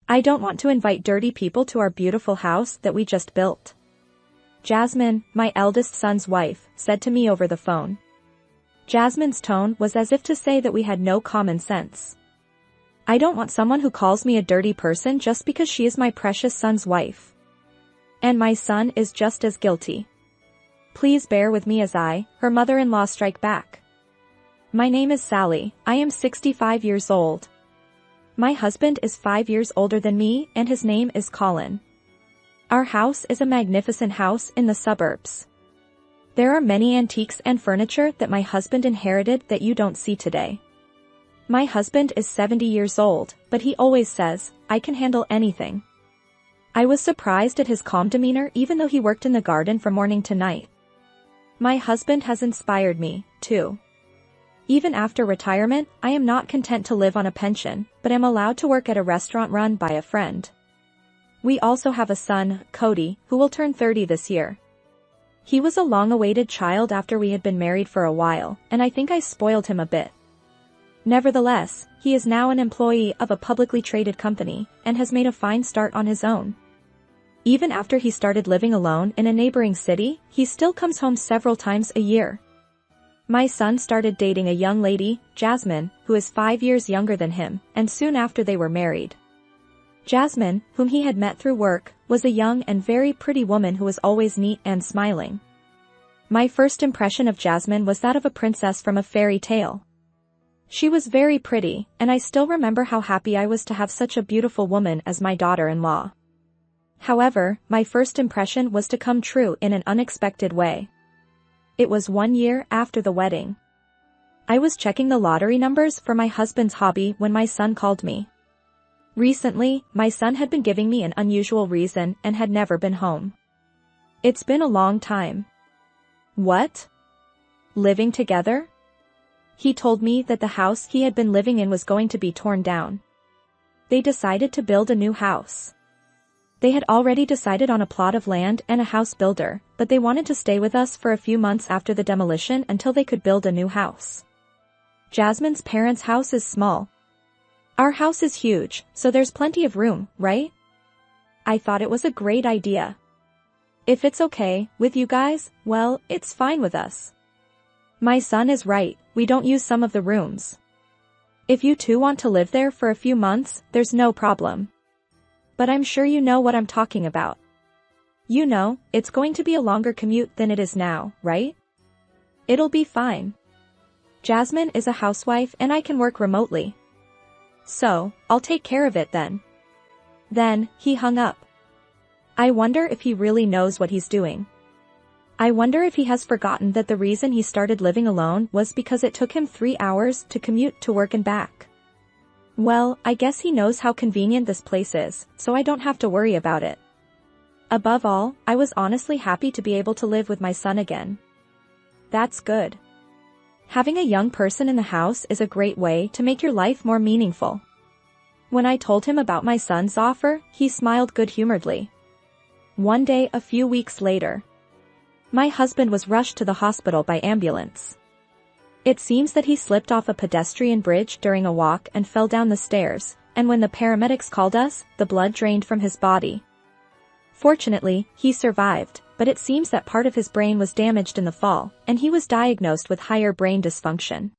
I don't want to invite dirty people to our beautiful house that we just built. Jasmine, my eldest son's wife, said to me over the phone. Jasmine's tone was as if to say that we had no common sense. I don't want someone who calls me a dirty person just because she is my precious son's wife. And my son is just as guilty. Please bear with me as I, her mother-in-law, strike back. My name is Sally, I am 65 years old. My husband is 5 years older than me and his name is Colin. Our house is a magnificent house in the suburbs. There are many antiques and furniture that my husband inherited that you don't see today. My husband is 70 years old, but he always says, I can handle anything. I was surprised at his calm demeanor even though he worked in the garden from morning to night. My husband has inspired me, too. Even after retirement, I am not content to live on a pension, but am allowed to work at a restaurant run by a friend. We also have a son, Cody, who will turn 30 this year. He was a long-awaited child after we had been married for a while, and I think I spoiled him a bit. Nevertheless, he is now an employee of a publicly traded company, and has made a fine start on his own. Even after he started living alone in a neighboring city, he still comes home several times a year. My son started dating a young lady, Jasmine, who is 5 years younger than him, and soon after they were married. Jasmine, whom he had met through work, was a young and very pretty woman who was always neat and smiling. My first impression of Jasmine was that of a princess from a fairy tale. She was very pretty, and I still remember how happy I was to have such a beautiful woman as my daughter-in-law. However, my first impression was to come true in an unexpected way. It was 1 year after the wedding. I was checking the lottery numbers for my husband's hobby when my son called me. Recently, my son had been giving me an unusual reason and had never been home. It's been a long time. What? Living together? He told me that the house he had been living in was going to be torn down. They decided to build a new house. They had already decided on a plot of land and a house builder, but they wanted to stay with us for a few months after the demolition until they could build a new house. Jasmine's parents' house is small. Our house is huge, so there's plenty of room, right? I thought it was a great idea. If it's okay with you guys, well, it's fine with us. My son is right, we don't use some of the rooms. If you two want to live there for a few months, there's no problem. But I'm sure you know what I'm talking about. You know, it's going to be a longer commute than it is now, right? It'll be fine. Jasmine is a housewife and I can work remotely. So, I'll take care of it then. Then, he hung up. I wonder if he really knows what he's doing. I wonder if he has forgotten that the reason he started living alone was because it took him 3 hours to commute to work and back. Well, I guess he knows how convenient this place is, so I don't have to worry about it. Above all, I was honestly happy to be able to live with my son again. That's good. Having a young person in the house is a great way to make your life more meaningful. When I told him about my son's offer, he smiled good-humoredly. One day a few weeks later, my husband was rushed to the hospital by ambulance. It seems that he slipped off a pedestrian bridge during a walk and fell down the stairs, and when the paramedics called us, the blood drained from his body. Fortunately, he survived, but it seems that part of his brain was damaged in the fall, and he was diagnosed with higher brain dysfunction.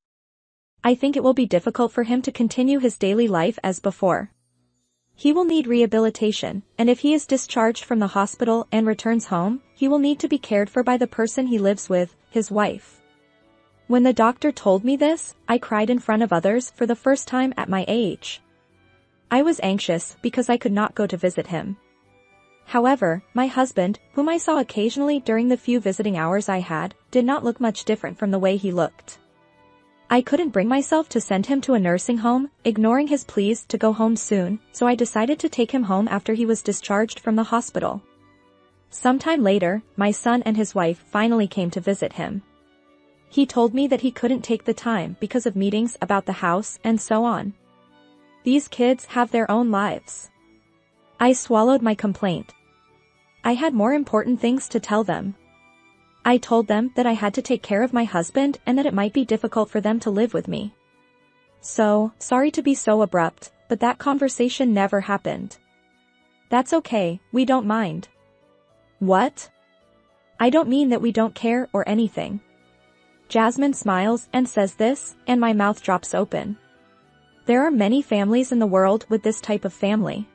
I think it will be difficult for him to continue his daily life as before. He will need rehabilitation, and if he is discharged from the hospital and returns home, he will need to be cared for by the person he lives with, his wife. When the doctor told me this, I cried in front of others for the first time at my age. I was anxious because I could not go to visit him. However, my husband, whom I saw occasionally during the few visiting hours I had, did not look much different from the way he looked. I couldn't bring myself to send him to a nursing home, ignoring his pleas to go home soon, so I decided to take him home after he was discharged from the hospital. Sometime later, my son and his wife finally came to visit him. He told me that he couldn't take the time because of meetings about the house and so on. These kids have their own lives. I swallowed my complaint. I had more important things to tell them. I told them that I had to take care of my husband and that it might be difficult for them to live with me. So, sorry to be so abrupt, but that conversation never happened. That's okay, we don't mind. What? I don't mean that we don't care or anything. Jasmine smiles and says this, and my mouth drops open. There are many families in the world with this type of family.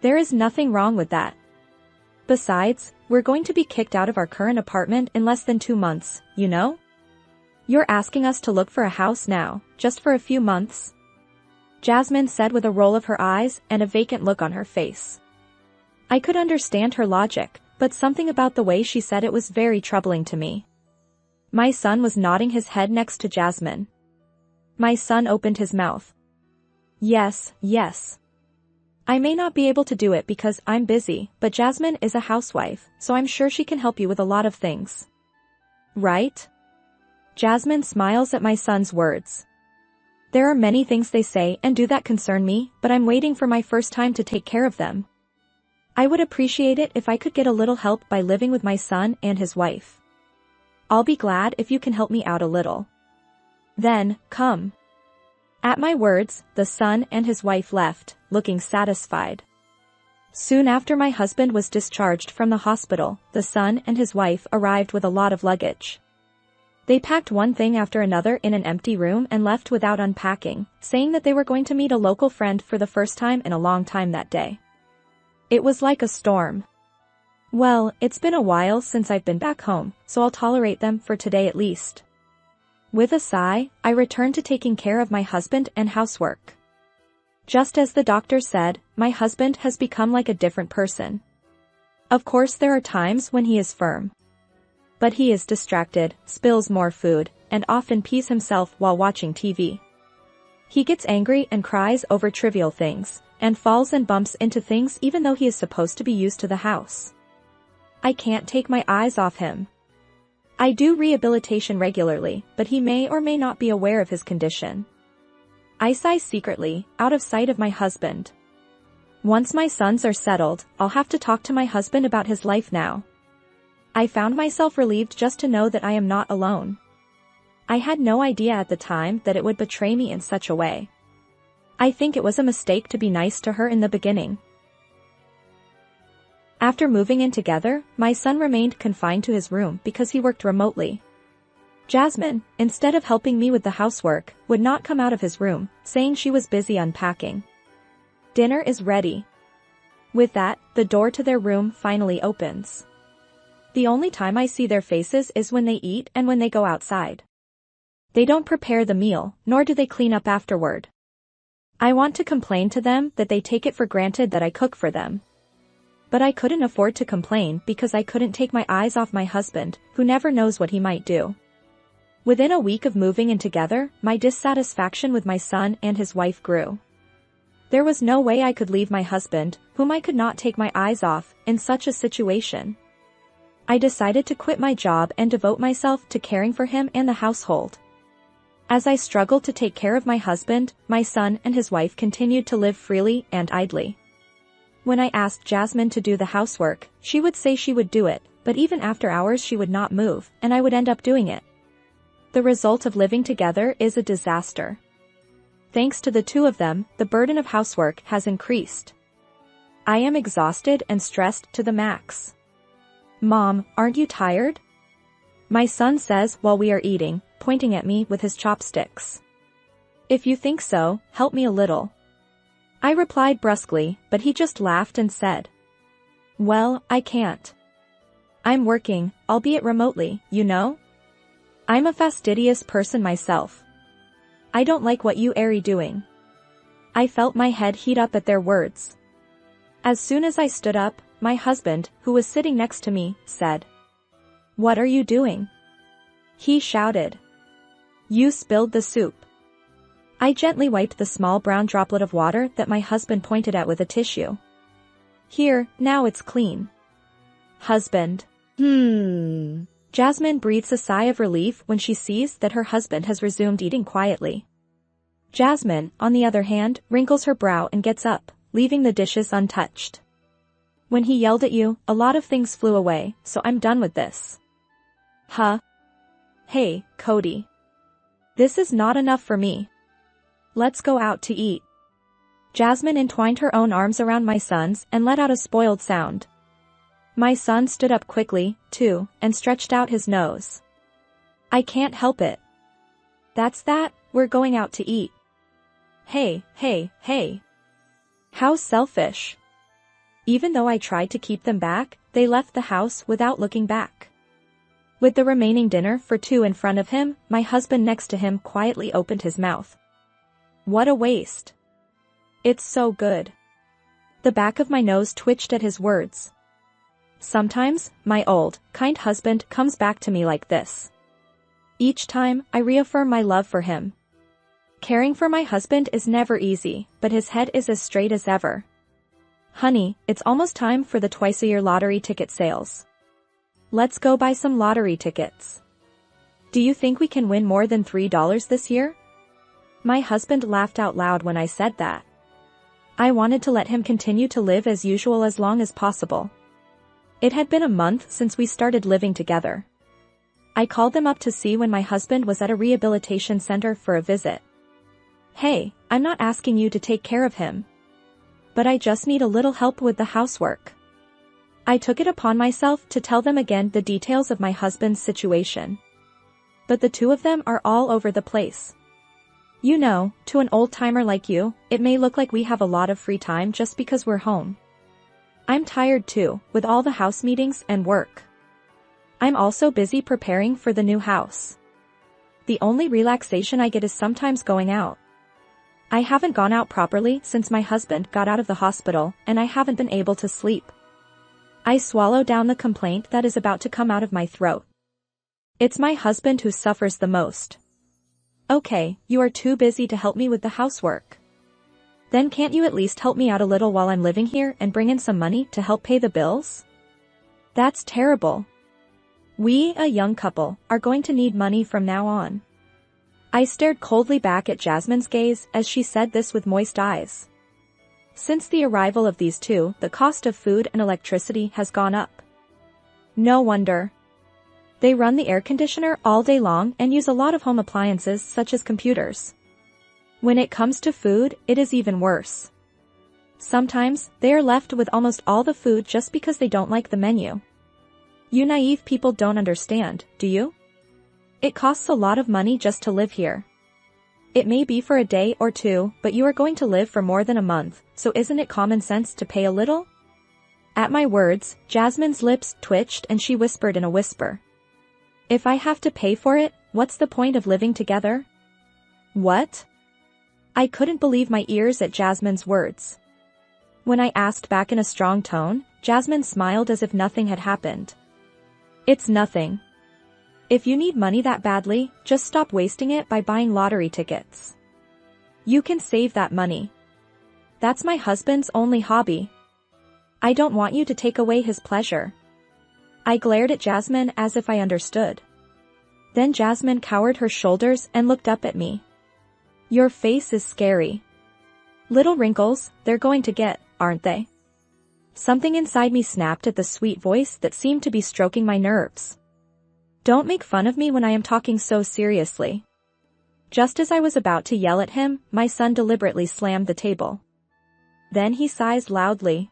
There is nothing wrong with that. Besides, we're going to be kicked out of our current apartment in less than 2 months, you know? You're asking us to look for a house now, just for a few months? Jasmine said with a roll of her eyes and a vacant look on her face. I could understand her logic, but something about the way she said it was very troubling to me. My son was nodding his head next to Jasmine. My son opened his mouth. Yes, yes. I may not be able to do it because I'm busy, but Jasmine is a housewife, so I'm sure she can help you with a lot of things. Right? Jasmine smiles at my son's words. There are many things they say and do that concern me, but I'm waiting for my first time to take care of them. I would appreciate it if I could get a little help by living with my son and his wife. I'll be glad if you can help me out a little. Then, come. At my words, the son and his wife left, looking satisfied. Soon after my husband was discharged from the hospital, the son and his wife arrived with a lot of luggage. They packed one thing after another in an empty room and left without unpacking, saying that they were going to meet a local friend for the first time in a long time that day. It was like a storm. Well, it's been a while since I've been back home, so I'll tolerate them for today at least. With a sigh, I returned to taking care of my husband and housework. Just as the doctor said, my husband has become like a different person. Of course there are times when he is firm. But he is distracted, spills more food, and often pees himself while watching TV. He gets angry and cries over trivial things, and falls and bumps into things even though he is supposed to be used to the house. I can't take my eyes off him. I do rehabilitation regularly, but he may or may not be aware of his condition. I sigh secretly, out of sight of my husband. Once my sons are settled, I'll have to talk to my husband about his life now. I found myself relieved just to know that I am not alone. I had no idea at the time that it would betray me in such a way. I think it was a mistake to be nice to her in the beginning. After moving in together, my son remained confined to his room because he worked remotely. Jasmine, instead of helping me with the housework, would not come out of his room, saying she was busy unpacking. Dinner is ready. With that, the door to their room finally opens. The only time I see their faces is when they eat and when they go outside. They don't prepare the meal, nor do they clean up afterward. I want to complain to them that they take it for granted that I cook for them. But I couldn't afford to complain because I couldn't take my eyes off my husband, who never knows what he might do. Within a week of moving in together, my dissatisfaction with my son and his wife grew. There was no way I could leave my husband, whom I could not take my eyes off, in such a situation. I decided to quit my job and devote myself to caring for him and the household. As I struggled to take care of my husband, my son and his wife continued to live freely and idly. When I asked Jasmine to do the housework, she would say she would do it, but even after hours she would not move, and I would end up doing it. The result of living together is a disaster. Thanks to the two of them, the burden of housework has increased. I am exhausted and stressed to the max. Mom, aren't you tired? My son says while we are eating, pointing at me with his chopsticks. If you think so, help me a little. I replied brusquely, but he just laughed and said, well, I can't. I'm working, albeit remotely, you know? I'm a fastidious person myself. I don't like what you are doing. I felt my head heat up at their words. As soon as I stood up, my husband, who was sitting next to me, said, what are you doing? He shouted. You spilled the soup. I gently wiped the small brown droplet of water that my husband pointed at with a tissue. Here, now it's clean. Husband. Jasmine breathes a sigh of relief when she sees that her husband has resumed eating quietly. Jasmine, on the other hand, wrinkles her brow and gets up, leaving the dishes untouched. When he yelled at you, a lot of things flew away, so I'm done with this. Huh? Hey, Cody. This is not enough for me. Let's go out to eat. Jasmine entwined her own arms around my son's and let out a spoiled sound. My son stood up quickly, too, and stretched out his nose. I can't help it. That's that, we're going out to eat. Hey, hey, hey. How selfish. Even though I tried to keep them back, they left the house without looking back. With the remaining dinner for two in front of him, my husband next to him quietly opened his mouth. What a waste. It's so good. The back of my nose twitched at his words. Sometimes, my old, kind husband comes back to me like this. Each time, I reaffirm my love for him. Caring for my husband is never easy, but his head is as straight as ever. Honey, it's almost time for the twice-a-year lottery ticket sales. Let's go buy some lottery tickets. Do you think we can win more than $3 this year? My husband laughed out loud when I said that. I wanted to let him continue to live as usual as long as possible. It had been a month since we started living together. I called them up to see when my husband was at a rehabilitation center for a visit. Hey, I'm not asking you to take care of him. But I just need a little help with the housework. I took it upon myself to tell them again the details of my husband's situation. But the two of them are all over the place. You know, to an old-timer like you, it may look like we have a lot of free time just because we're home. I'm tired too, with all the house meetings and work. I'm also busy preparing for the new house. The only relaxation I get is sometimes going out. I haven't gone out properly since my husband got out of the hospital, and I haven't been able to sleep. I swallow down the complaint that is about to come out of my throat. It's my husband who suffers the most. Okay, you are too busy to help me with the housework. Then can't you at least help me out a little while I'm living here and bring in some money to help pay the bills? That's terrible. We, a young couple, are going to need money from now on. I stared coldly back at Jasmine's gaze as she said this with moist eyes. Since the arrival of these two, the cost of food and electricity has gone up. No wonder. They run the air conditioner all day long and use a lot of home appliances such as computers. When it comes to food, it is even worse. Sometimes, they are left with almost all the food just because they don't like the menu. You naive people don't understand, do you? It costs a lot of money just to live here. It may be for a day or two, but you are going to live for more than a month, so isn't it common sense to pay a little? At my words, Jasmine's lips twitched and she whispered in a whisper. If I have to pay for it, what's the point of living together? What? I couldn't believe my ears at Jasmine's words. When I asked back in a strong tone, Jasmine smiled as if nothing had happened. It's nothing. If you need money that badly, just stop wasting it by buying lottery tickets. You can save that money. That's my husband's only hobby. I don't want you to take away his pleasure. I glared at Jasmine as if I understood. Then Jasmine cowered her shoulders and looked up at me. Your face is scary. Little wrinkles, they're going to get, aren't they? Something inside me snapped at the sweet voice that seemed to be stroking my nerves. Don't make fun of me when I am talking so seriously. Just as I was about to yell at him, my son deliberately slammed the table. Then he sighed loudly.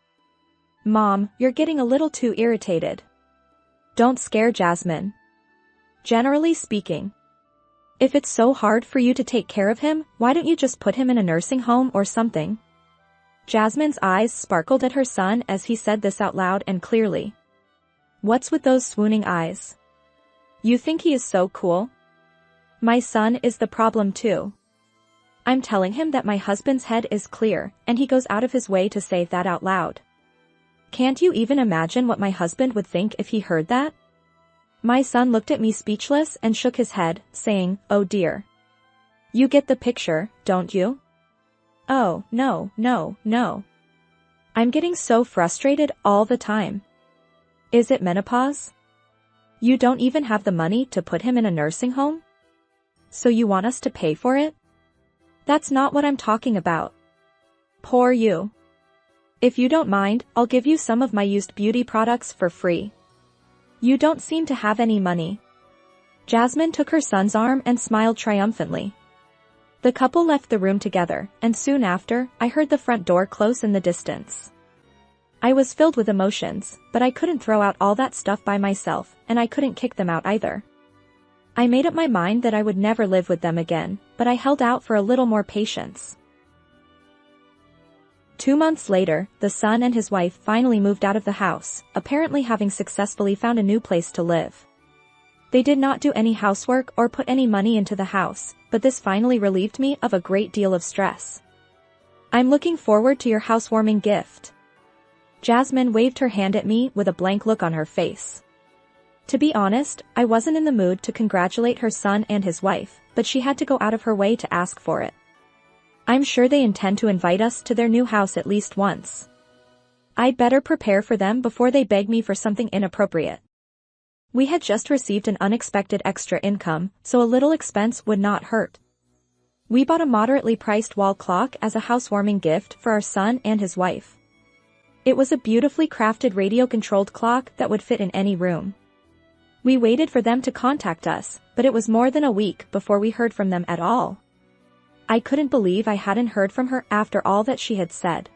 Mom, you're getting a little too irritated. Don't scare Jasmine. Generally speaking. If it's so hard for you to take care of him, why don't you just put him in a nursing home or something? Jasmine's eyes sparkled at her son as he said this out loud and clearly. What's with those swooning eyes? You think he is so cool? My son is the problem too. I'm telling him that my husband's head is clear, and he goes out of his way to say that out loud. Can't you even imagine what my husband would think if he heard that? My son looked at me speechless and shook his head, saying, Oh dear. You get the picture, don't you? Oh, no, no, no. I'm getting so frustrated all the time. Is it menopause? You don't even have the money to put him in a nursing home? So you want us to pay for it? That's not what I'm talking about. Poor you. If you don't mind, I'll give you some of my used beauty products for free. You don't seem to have any money. Jasmine took her son's arm and smiled triumphantly. The couple left the room together, and soon after, I heard the front door close in the distance. I was filled with emotions, but I couldn't throw out all that stuff by myself, and I couldn't kick them out either. I made up my mind that I would never live with them again, but I held out for a little more patience. 2 months later, the son and his wife finally moved out of the house, apparently having successfully found a new place to live. They did not do any housework or put any money into the house, but this finally relieved me of a great deal of stress. I'm looking forward to your housewarming gift. Jasmine waved her hand at me with a blank look on her face. To be honest, I wasn't in the mood to congratulate her son and his wife, but she had to go out of her way to ask for it. I'm sure they intend to invite us to their new house at least once. I'd better prepare for them before they beg me for something inappropriate. We had just received an unexpected extra income, so a little expense would not hurt. We bought a moderately priced wall clock as a housewarming gift for our son and his wife. It was a beautifully crafted radio-controlled clock that would fit in any room. We waited for them to contact us, but it was more than a week before we heard from them at all. I couldn't believe I hadn't heard from her after all that she had said.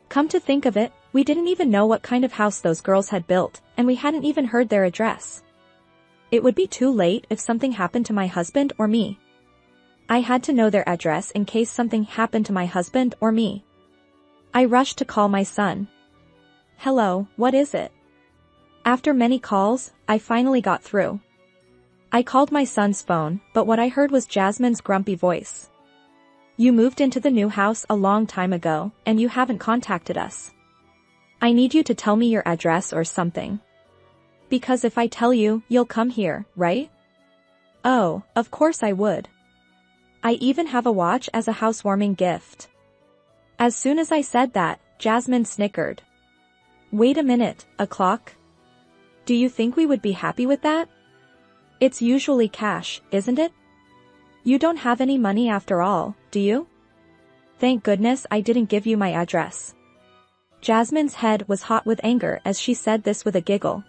Come to think of it, we didn't even know what kind of house those girls had built, and we hadn't even heard their address. It would be too late if something happened to my husband or me. I had to know their address in case something happened to my husband or me. I rushed to call my son. Hello, what is it? After many calls, I finally got through. I called my son's phone, but what I heard was Jasmine's grumpy voice. You moved into the new house a long time ago, and you haven't contacted us. I need you to tell me your address or something. Because if I tell you, you'll come here, right? Oh, of course I would. I even have a watch as a housewarming gift. As soon as I said that, Jasmine snickered. Wait a minute, a clock? Do you think we would be happy with that? It's usually cash, isn't it? You don't have any money after all, do you? Thank goodness I didn't give you my address. Jasmine's head was hot with anger as she said this with a giggle.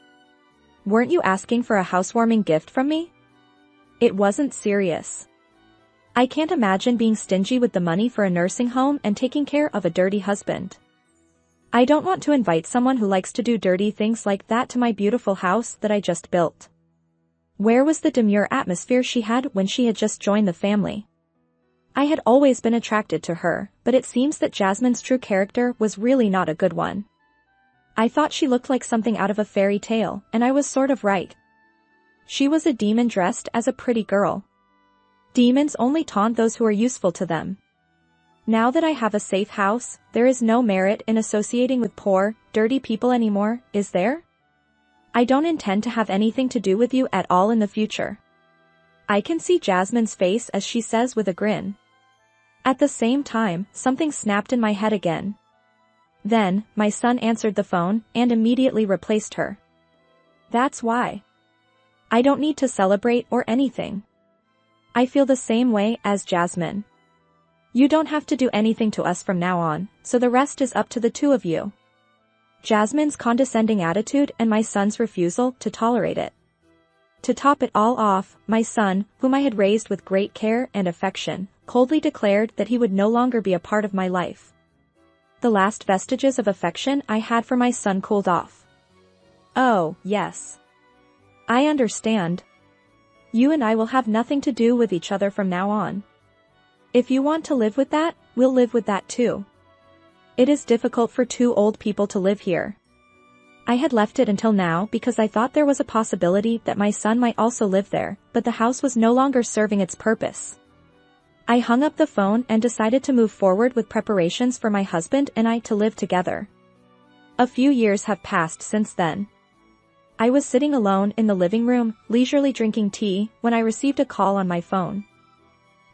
Weren't you asking for a housewarming gift from me? It wasn't serious. I can't imagine being stingy with the money for a nursing home and taking care of a dirty husband. I don't want to invite someone who likes to do dirty things like that to my beautiful house that I just built. Where was the demure atmosphere she had when she had just joined the family? I had always been attracted to her, but it seems that Jasmine's true character was really not a good one. I thought she looked like something out of a fairy tale, and I was sort of right. She was a demon dressed as a pretty girl. Demons only taunt those who are useful to them. Now that I have a safe house, there is no merit in associating with poor, dirty people anymore, is there? I don't intend to have anything to do with you at all in the future. I can see Jasmine's face as she says with a grin. At the same time, something snapped in my head again. Then, my son answered the phone and immediately replaced her. That's why. I don't need to celebrate or anything. I feel the same way as Jasmine. You don't have to do anything to us from now on, so the rest is up to the two of you. Jasmine's condescending attitude and my son's refusal to tolerate it. To top it all off, my son, whom I had raised with great care and affection, coldly declared that he would no longer be a part of my life. The last vestiges of affection I had for my son cooled off. Oh, yes. I understand. You and I will have nothing to do with each other from now on. If you want to live with that, we'll live with that too. It is difficult for two old people to live here. I had left it until now because I thought there was a possibility that my son might also live there, but the house was no longer serving its purpose. I hung up the phone and decided to move forward with preparations for my husband and I to live together. A few years have passed since then. I was sitting alone in the living room, leisurely drinking tea, when I received a call on my phone.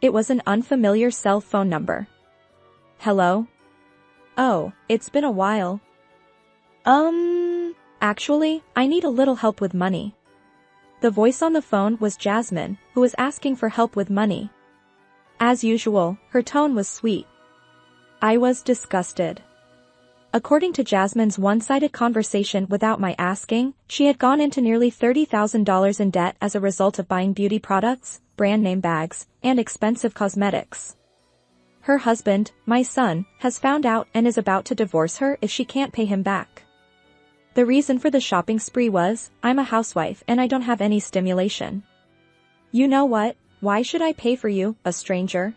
It was an unfamiliar cell phone number. Hello? Oh, it's been a while. Actually, I need a little help with money. The voice on the phone was Jasmine, who was asking for help with money. As usual, her tone was sweet. I was disgusted. According to Jasmine's one-sided conversation without my asking, she had gone into nearly $30,000 in debt as a result of buying beauty products, brand name bags, and expensive cosmetics. Her husband, my son, has found out and is about to divorce her if she can't pay him back. The reason for the shopping spree was, I'm a housewife and I don't have any stimulation. You know what? Why should I pay for you, a stranger?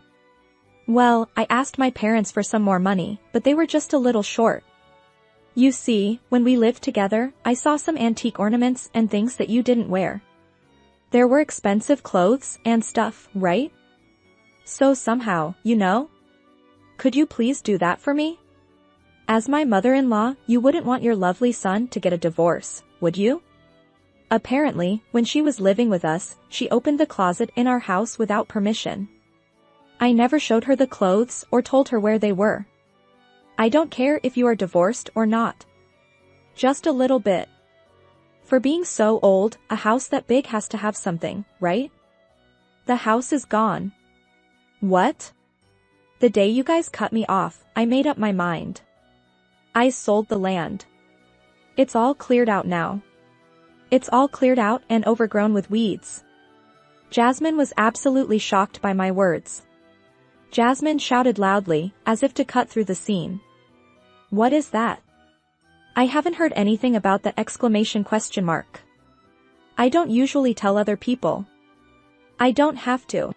Well, I asked my parents for some more money, but they were just a little short. You see, when we lived together, I saw some antique ornaments and things that you didn't wear. There were expensive clothes and stuff, right? So somehow, you know? Could you please do that for me? As my mother-in-law, you wouldn't want your lovely son to get a divorce, would you? Apparently, when she was living with us, she opened the closet in our house without permission. I never showed her the clothes or told her where they were. I don't care if you are divorced or not. Just a little bit. For being so old, a house that big has to have something, right? The house is gone. What? The day you guys cut me off, I made up my mind. I sold the land. It's all cleared out now. It's all cleared out and overgrown with weeds. Jasmine was absolutely shocked by my words. Jasmine shouted loudly, as if to cut through the scene. What is that? I haven't heard anything about that exclamation question mark. I don't usually tell other people. I don't have to.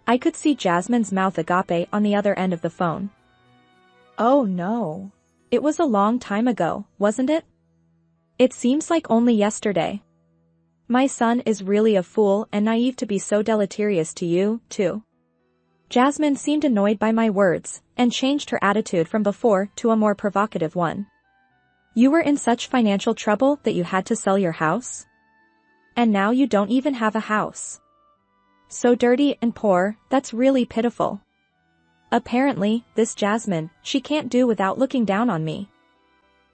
I could see Jasmine's mouth agape on the other end of the phone. Oh no. It was a long time ago, wasn't it? It seems like only yesterday. My son is really a fool and naive to be so deleterious to you, too. Jasmine seemed annoyed by my words, and changed her attitude from before to a more provocative one. You were in such financial trouble that you had to sell your house? And now you don't even have a house. So dirty and poor, that's really pitiful. Apparently, this Jasmine, she can't do without looking down on me.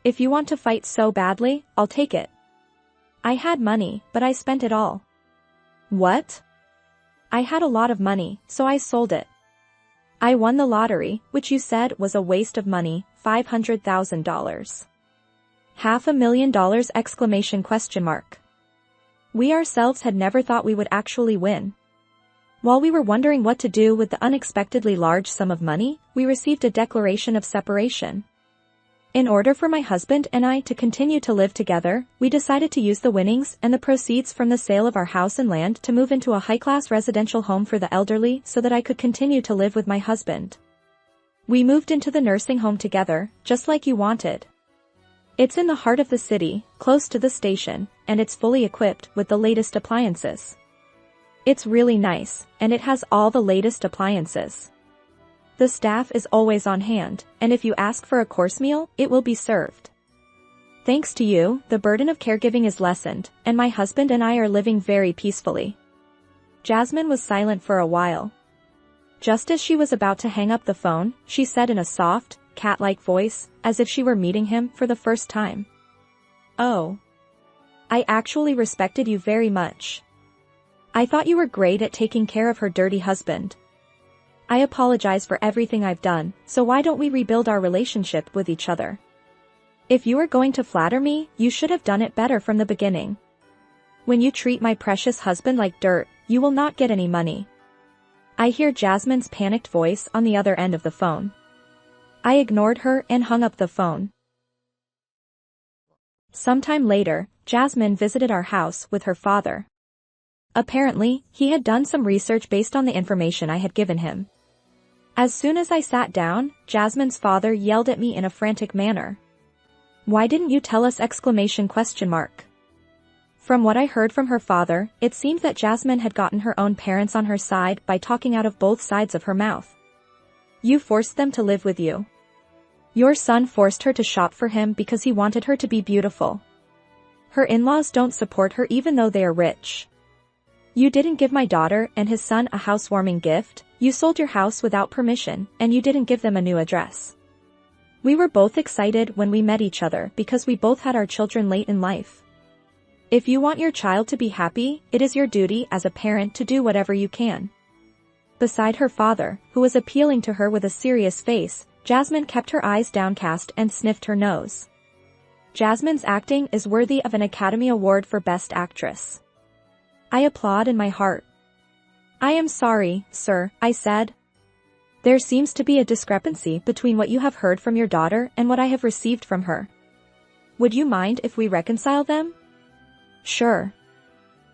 If you want to fight so badly, I'll take it. I had money, but I spent it all. What? I had a lot of money, so I sold it. I won the lottery, which you said was a waste of money, $500,000. $500,000 exclamation question mark. We ourselves had never thought we would actually win. While we were wondering what to do with the unexpectedly large sum of money, we received a declaration of separation. In order for my husband and I to continue to live together, we decided to use the winnings and the proceeds from the sale of our house and land to move into a high-class residential home for the elderly so that I could continue to live with my husband. We moved into the nursing home together, just like you wanted. It's in the heart of the city, close to the station, and it's fully equipped with the latest appliances. It's really nice, and it has all the latest appliances. The staff is always on hand, and if you ask for a course meal, it will be served. Thanks to you, the burden of caregiving is lessened, and my husband and I are living very peacefully. Jasmine was silent for a while. Just as she was about to hang up the phone, she said in a soft, cat-like voice, as if she were meeting him for the first time. Oh. I actually respected you very much. I thought you were great at taking care of her dirty husband. I apologize for everything I've done, so why don't we rebuild our relationship with each other? If you were going to flatter me, you should have done it better from the beginning. When you treat my precious husband like dirt, you will not get any money. I hear Jasmine's panicked voice on the other end of the phone. I ignored her and hung up the phone. Sometime later, Jasmine visited our house with her father. Apparently, he had done some research based on the information I had given him. As soon as I sat down, Jasmine's father yelled at me in a frantic manner. Why didn't you tell us exclamation question mark? From what I heard from her father, it seemed that Jasmine had gotten her own parents on her side by talking out of both sides of her mouth. You forced them to live with you. Your son forced her to shop for him because he wanted her to be beautiful. Her in-laws don't support her even though they are rich. You didn't give my daughter and his son a housewarming gift, you sold your house without permission, and you didn't give them a new address. We were both excited when we met each other because we both had our children late in life. If you want your child to be happy, it is your duty as a parent to do whatever you can. Beside her father, who was appealing to her with a serious face, Jasmine kept her eyes downcast and sniffed her nose. Jasmine's acting is worthy of an Academy Award for Best Actress. I applaud in my heart. I am sorry, sir, I said. There seems to be a discrepancy between what you have heard from your daughter and what I have received from her. Would you mind if we reconcile them? Sure.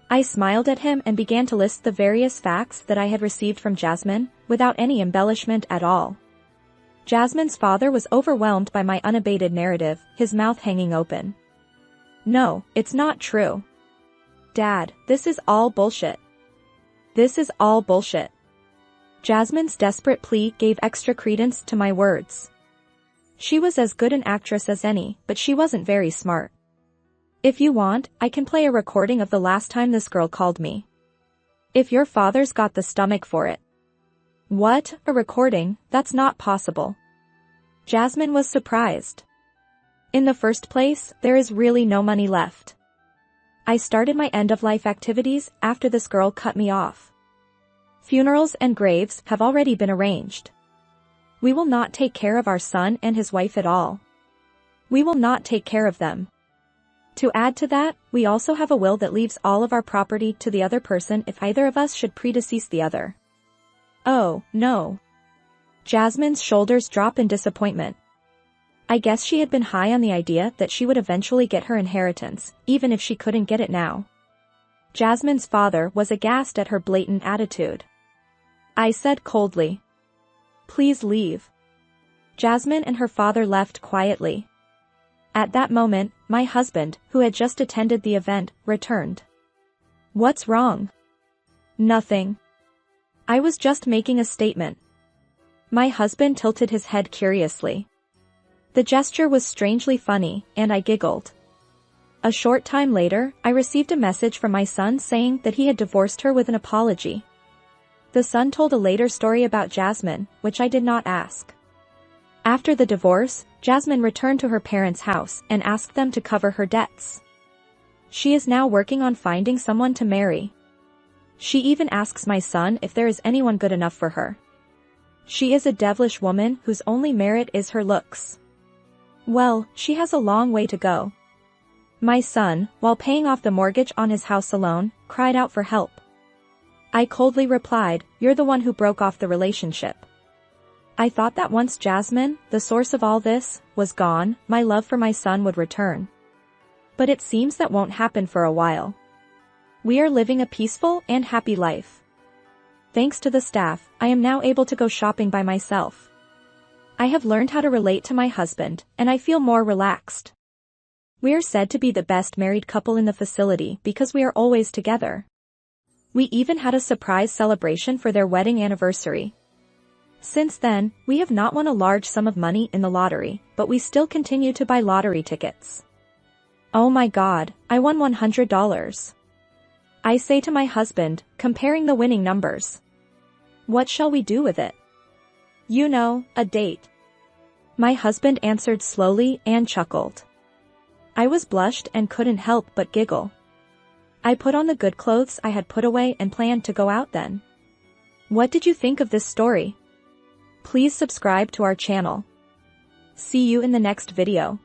I smiled at him and began to list the various facts that I had received from Jasmine, without any embellishment at all. Jasmine's father was overwhelmed by my unabated narrative, his mouth hanging open. No, it's not true. Dad, this is all bullshit. This is all bullshit. Jasmine's desperate plea gave extra credence to my words. She was as good an actress as any, but she wasn't very smart. If you want, I can play a recording of the last time this girl called me. If your father's got the stomach for it. What, a recording? That's not possible. Jasmine was surprised. In the first place, there is really no money left. I started my end-of-life activities after this girl cut me off. Funerals and graves have already been arranged. We will not take care of our son and his wife at all. We will not take care of them. To add to that, we also have a will that leaves all of our property to the other person if either of us should predecease the other. Oh, no. Jasmine's shoulders drop in disappointment. I guess she had been high on the idea that she would eventually get her inheritance, even if she couldn't get it now. Jasmine's father was aghast at her blatant attitude. I said coldly, "Please leave." Jasmine and her father left quietly. At that moment, my husband, who had just attended the event, returned. What's wrong? Nothing. I was just making a statement. My husband tilted his head curiously. The gesture was strangely funny, and I giggled. A short time later, I received a message from my son saying that he had divorced her with an apology. The son told a later story about Jasmine, which I did not ask. After the divorce, Jasmine returned to her parents' house and asked them to cover her debts. She is now working on finding someone to marry. She even asks my son if there is anyone good enough for her. She is a devilish woman whose only merit is her looks. Well, she has a long way to go. My son, while paying off the mortgage on his house alone, cried out for help. I coldly replied, "You're the one who broke off the relationship." I thought that once Jasmine, the source of all this, was gone, my love for my son would return. But it seems that won't happen for a while. We are living a peaceful and happy life. Thanks to the staff, I am now able to go shopping by myself. I have learned how to relate to my husband, and I feel more relaxed. We are said to be the best married couple in the facility because we are always together. We even had a surprise celebration for their wedding anniversary. Since then, we have not won a large sum of money in the lottery, but we still continue to buy lottery tickets. Oh my God, I won $100. I say to my husband, comparing the winning numbers. What shall we do with it? You know, a date. My husband answered slowly and chuckled. I was blushed and couldn't help but giggle. I put on the good clothes I had put away and planned to go out then. What did you think of this story? Please subscribe to our channel. See you in the next video.